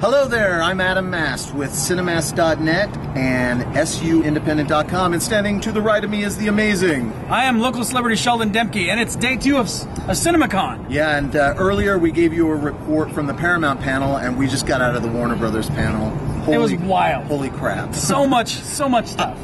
Hello there, I'm Adam Mast with Cinemast.net and SUindependent.com, and standing to the right of me is the amazing... I am local celebrity Sheldon Demke, and it's day 2 of CinemaCon. Yeah, and earlier we gave you a report from the Paramount panel, and we just got out of the Warner Brothers panel. It was wild. Holy crap. So much stuff.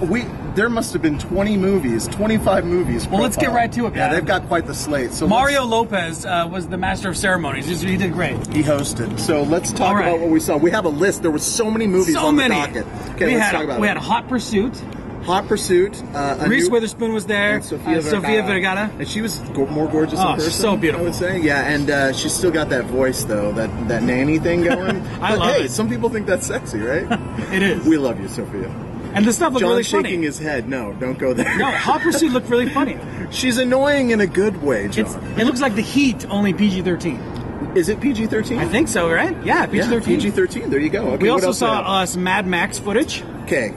There must have been 20 movies, 25 movies. Well, let's get right to it, guys. Yeah, they've got quite the slate. So Mario Lopez was the master of ceremonies. He did great. He hosted. So let's talk about what we saw. We have a list. There were so many movies on the docket. Okay, let's talk about it. We had Hot Pursuit. Hot Pursuit. Reese Witherspoon was there. Sofia Vergara. And she was more gorgeous in person. She's so beautiful. I would say. Yeah, and she's still got that voice, though, that nanny thing going. I love it. Some people think that's sexy, right? It is. We love you, Sophia. And the stuff looked really funny. John shaking his head. No, don't go there. No, Hot Pursuit looked really funny. She's annoying in a good way, John. It looks like The Heat, only PG-13. Is it PG-13? I think so, right? Yeah, PG-13. Yeah, PG-13. There you go. Okay, we also saw some Mad Max footage. Okay,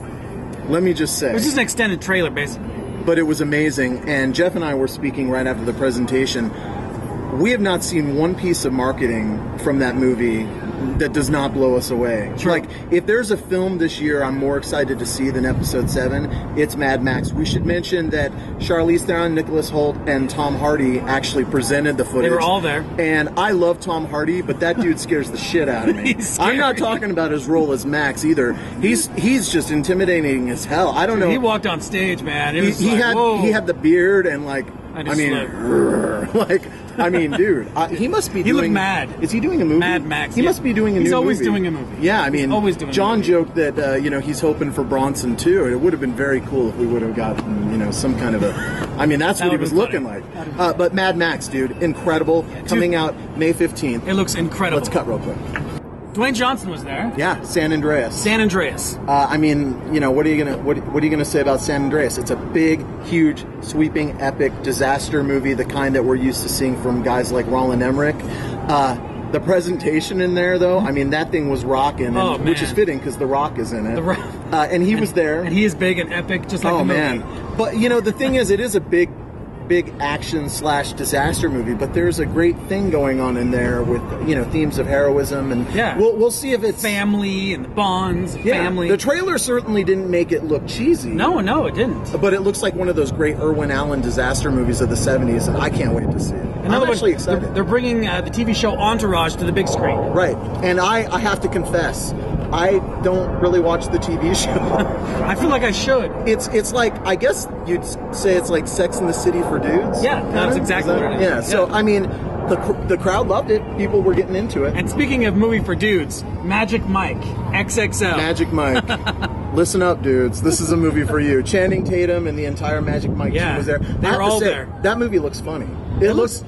let me just say. It was just an extended trailer, basically. But it was amazing, and Jeff and I were speaking right after the presentation. We have not seen one piece of marketing from that movie that does not blow us away. True. Like, if there's a film this year I'm more excited to see than Episode 7, it's Mad Max. We should mention that Charlize Theron, Nicholas Hoult, and Tom Hardy actually presented the footage. They were all there. And I love Tom Hardy, but that dude scares the shit out of me. I'm not talking about his role as Max either. He's just intimidating as hell. I don't know. He walked on stage, man. He had the beard and like... I mean, dude, he must be doing... He looked mad. Is he doing a movie? Mad Max. He must be doing a new movie. He's always doing a movie. Yeah, I mean, John joked that, he's hoping for Bronson, too. It would have been very cool if we would have gotten, some kind of a... I mean, that's what he was looking like. But Mad Max, dude, incredible. Coming out May 15th. It looks incredible. Let's cut real quick. Dwayne Johnson was there. Yeah, San Andreas. San Andreas. I mean, what are you gonna say about San Andreas? It's a big, huge, sweeping, epic disaster movie, the kind that we're used to seeing from guys like Roland Emmerich. The presentation in there, though, I mean, that thing was rocking, which is fitting because The Rock is in it. And he was there. And he is big and epic, just like the movie. Man. But the thing is, it is a big action / disaster movie, but there's a great thing going on in there with themes of heroism, and we'll see if it's family and the bonds. Family. The trailer certainly didn't make it look cheesy. No, it didn't. But it looks like one of those great Irwin Allen disaster movies of the 70s, and I can't wait to see it. I'm actually excited. They're bringing the TV show Entourage to the big screen. Right, and I have to confess, I don't really watch the TV show. I feel like I should. It's like, I guess you'd say it's like Sex and the City for dudes. Yeah, that's exactly what it is. Yeah, so I mean, the crowd loved it. People were getting into it. And speaking of movie for dudes, Magic Mike, XXL. Magic Mike. Listen up, dudes. This is a movie for you. Channing Tatum and the entire Magic Mike team was there. They're all there. That movie looks funny. It looks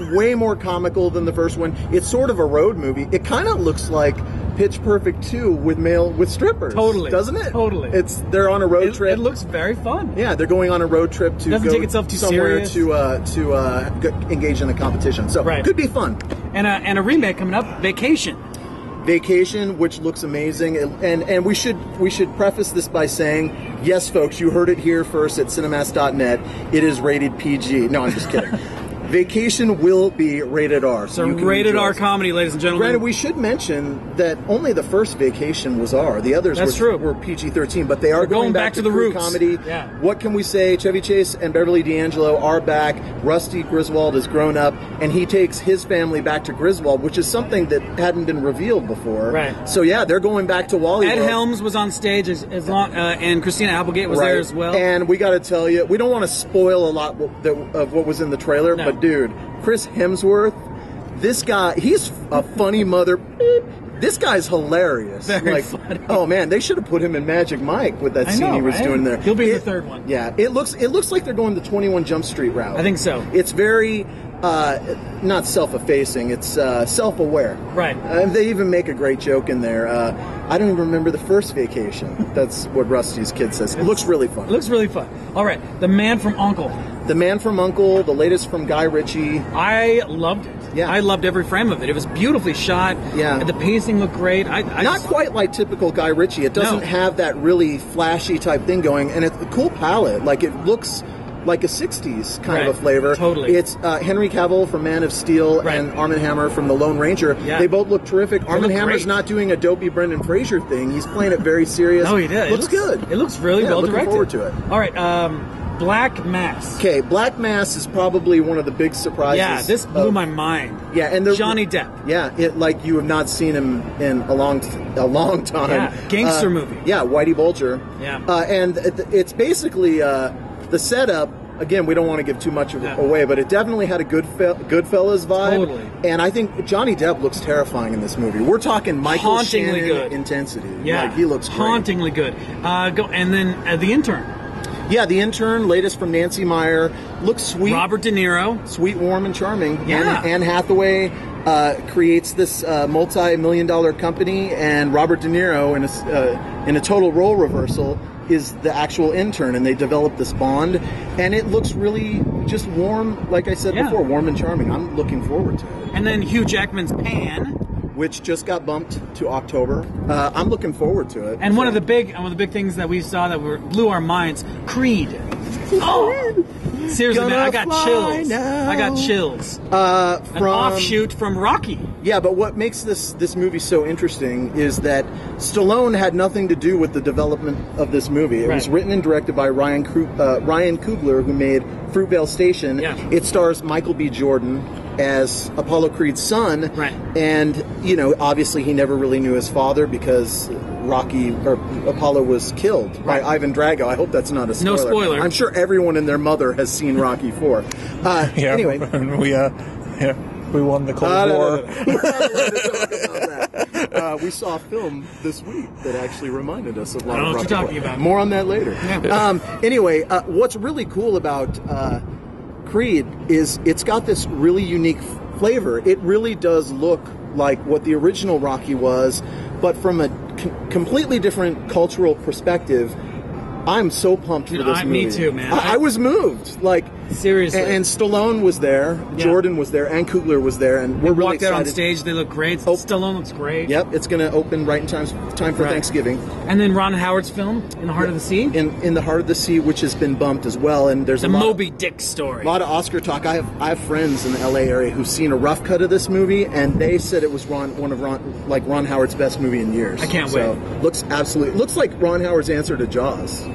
way more comical than the first one. It's sort of a road movie. It kind of looks like Pitch Perfect 2 with strippers. Totally. Doesn't it? Totally. They're on a road trip. It looks very fun. Yeah, they're going on a road trip to doesn't take itself too somewhere serious. to engage in a competition. So could be fun. And a remake coming up, Vacation, which looks amazing, and we should preface this by saying, yes, folks, you heard it here first at Cinemast.net. It is rated PG. No, I'm just kidding. Vacation will be rated R. So rated R comedy, ladies and gentlemen. Granted, we should mention that only the first Vacation was R. The others were PG-13, but they are going back to the roots. Comedy. Yeah. What can we say? Chevy Chase and Beverly D'Angelo are back. Rusty Griswold has grown up, and he takes his family back to Griswold, which is something that hadn't been revealed before. Right. So yeah, they're going back to Wally Ed World. Helms was on stage and Christina Applegate was there as well. And we got to tell you, we don't want to spoil a lot of what was in the trailer, but dude, Chris Hemsworth, this guy, he's a funny mother. This guy's hilarious. Very funny. Oh man, they should have put him in Magic Mike with that scene he was doing there. He'll be in the third one. Yeah, it looks like they're going the 21 Jump Street route. I think so. It's very not self-effacing. It's self-aware. Right. They even make a great joke in there. I don't even remember the first Vacation. That's what Rusty's kid says. It looks really fun. It looks really fun. All right, The Man from U.N.C.L.E. The Man from U.N.C.L.E., the latest from Guy Ritchie. I loved it. Yeah. I loved every frame of it. It was beautifully shot. Yeah. The pacing looked great. Not quite like typical Guy Ritchie. It doesn't have that really flashy type thing going, and it's a cool palette. Like, it looks like a 60s kind of a flavor. Totally. It's Henry Cavill from Man of Steel and Armie Hammer from The Lone Ranger. Yeah. They both look terrific. Armie Hammer's great. not doing a dopey Brendan Fraser thing. He's playing it very serious. No, he did. Looks good. It looks really well directed. Looking forward to it. All right, Black Mass. Okay, Black Mass is probably one of the big surprises. Yeah, this blew my mind. Yeah, and Johnny Depp. Yeah, like you have not seen him in a long time. Yeah, gangster movie. Yeah, Whitey Bulger. Yeah, and it's basically the setup. Again, we don't want to give too much away, but it definitely had a Goodfellas vibe. Totally. And I think Johnny Depp looks terrifying in this movie. We're talking Michael Hauntingly Shannon good. intensity. Yeah, like, he looks great. hauntingly good. And then The Intern. Yeah, The Intern, latest from Nancy Meyer, looks sweet. Robert De Niro. Sweet, warm, and charming. Yeah. Anne Hathaway creates this multi-million-dollar company, and Robert De Niro, in a total role reversal, is the actual intern, and they develop this bond, and it looks really just warm, like I said before, warm and charming. I'm looking forward to it. And then Hugh Jackman's Pan, which just got bumped to October. I'm looking forward to it. and one of the big things that we saw that blew our minds, Creed. Oh, seriously, man, I got chills. Now. I got chills. An offshoot from Rocky. Yeah, but what makes this movie so interesting is that Stallone had nothing to do with the development of this movie. It was written and directed by Ryan Coogler, who made Fruitvale Station. Yeah. It stars Michael B. Jordan as Apollo Creed's son. Right. And, obviously he never really knew his father because Apollo was killed by Ivan Drago. I hope that's not a spoiler. No spoiler. I'm sure everyone and their mother has seen Rocky IV. Anyway. We won the Cold War. We saw a film this week that actually reminded us of a lot I don't know of what Rocky you're talking IV. about. More on that later. Yeah. Anyway, what's really cool about Creed is it's got this really unique flavor. It really does look like what the original Rocky was, but from a completely different cultural perspective. I'm so pumped for this movie. Me too, man. I was moved. Like, seriously. And Stallone was there, Jordan was there, and Coogler was there, and we're really excited. Walked out on stage. They look great. Stallone looks great. Yep, it's going to open right in time for Thanksgiving. And then Ron Howard's film, In the Heart of the Sea. In the Heart of the Sea, which has been bumped as well. And there's the Moby Dick story. A lot of Oscar talk. I have friends in the LA area who've seen a rough cut of this movie, and they said it was one of Ron Howard's best movie in years. I can't wait. Looks like Ron Howard's answer to Jaws.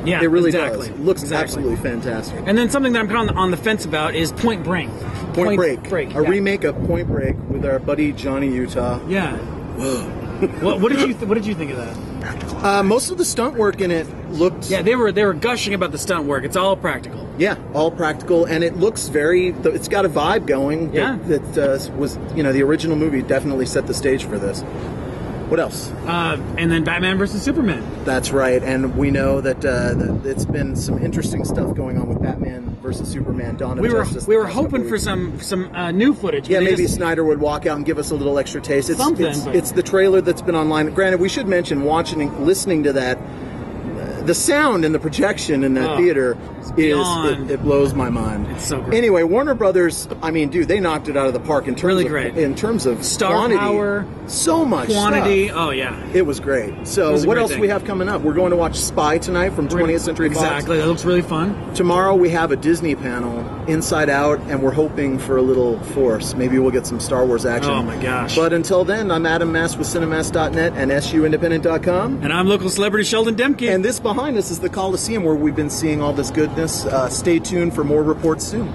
Yeah, it really exactly. does. It looks absolutely fantastic. And then something that I'm kind of on the fence about is Point Break. Point Break. A remake of Point Break with our buddy Johnny Utah. Yeah. What did you think of that? Most of the stunt work in it looked. Yeah, they were gushing about the stunt work. It's all practical. Yeah, all practical, and it looks it's got a vibe going. Yeah. That was the original movie definitely set the stage for this. What else? And then Batman versus Superman. That's right, and we know that it's been some interesting stuff going on with Batman versus Superman: Dawn of Justice. We were hoping for some new footage. Yeah, maybe Snyder would walk out and give us a little extra taste. It's the trailer that's been online. Granted, we should mention listening to that. The sound and the projection in that theater it blows my mind. It's so great. Anyway, Warner Brothers, I mean, dude, they knocked it out of the park in terms of star quantity, power, so much quantity. Stuff. Oh yeah, it was great. So what else do we have coming up? We're going to watch Spy tonight from 20th Century Fox. Exactly, that looks really fun. Tomorrow we have a Disney panel, Inside Out, and we're hoping for a little Force. Maybe we'll get some Star Wars action. Oh my gosh! But until then, I'm Adam Mast with Cinemast.net and SUindependent.com. And I'm local celebrity Sheldon Demke. And this behind us is the Coliseum, where we've been seeing all this goodness. Stay tuned for more reports soon.